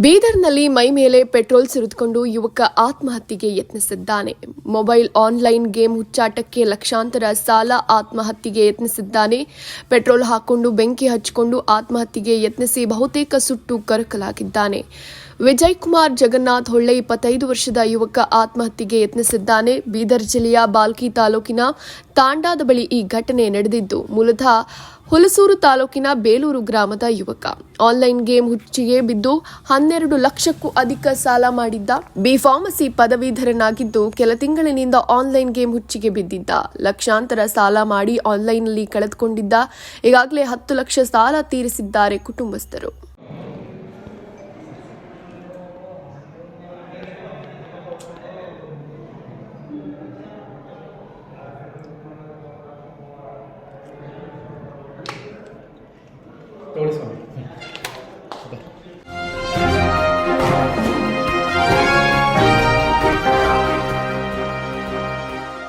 ಬೀದರ್ನಲ್ಲಿ ಮೈ ಮೇಲೆ ಪೆಟ್ರೋಲ್ ಸುರಿದುಕೊಂಡು ಯುವಕ ಆತ್ಮಹತ್ಯೆಗೆ ಯತ್ನಿಸಿದ್ದಾನೆ. ಮೊಬೈಲ್ ಆನ್ಲೈನ್ ಗೇಮ್ ಹುಚ್ಚಾಟಕ್ಕೆ ಲಕ್ಷಾಂತರ ಸಾಲ ಆತ್ಮಹತ್ಯೆಗೆ ಯತ್ನಿಸಿದ್ದಾನೆ. ಪೆಟ್ರೋಲ್ ಹಾಕೊಂಡು ಬೆಂಕಿ ಹಚ್ಚಿಕೊಂಡು ಆತ್ಮಹತ್ಯೆಗೆ ಯತ್ನಿಸಿ ಬಹುತೇಕ ಸುಟ್ಟು ಕರಕಲಾಗಿದ್ದಾನೆ. ವಿಜಯ್ ಕುಮಾರ್ ಜಗನ್ನಾಥ್ ಹೊಳ್ಳೆ 25 ವರ್ಷದ ಯುವಕ ಆತ್ಮಹತ್ಯೆಗೆ ಯತ್ನಿಸಿದ್ದಾನೆ. ಬೀದರ್ ಜಿಲ್ಲೆಯ ಬಾಲ್ಕಿ ತಾಲೂಕಿನ ತಾಂಡಾದ ಬಳಿ ಈ ಘಟನೆ ನಡೆದಿದ್ದು, ಮೂಲತಃ ಹುಲಸೂರು ತಾಲೂಕಿನ ಬೇಲೂರು ಗ್ರಾಮದ ಯುವಕ ಆನ್ಲೈನ್ ಗೇಮ್ ಹುಚ್ಚಿಗೆ ಬಿದ್ದು 12 ಲಕ್ಷಕ್ಕೂ ಅಧಿಕ ಸಾಲ ಮಾಡಿದ್ದ. ಬಿಫಾರ್ಮಸಿ ಪದವೀಧರನಾಗಿದ್ದು ಕೆಲ ತಿಂಗಳಿನಿಂದ ಆನ್ಲೈನ್ ಗೇಮ್ ಹುಚ್ಚಿಗೆ ಬಿದ್ದಿದ್ದ. ಲಕ್ಷಾಂತರ ಸಾಲ ಮಾಡಿ ಆನ್ಲೈನ್ನಲ್ಲಿ ಕಳೆದುಕೊಂಡಿದ್ದ. ಈಗಾಗಲೇ 10 ಲಕ್ಷ ಸಾಲ ತೀರಿಸಿದ್ದಾರೆ ಕುಟುಂಬಸ್ಥರು. ತೋರಿಸೋಣ.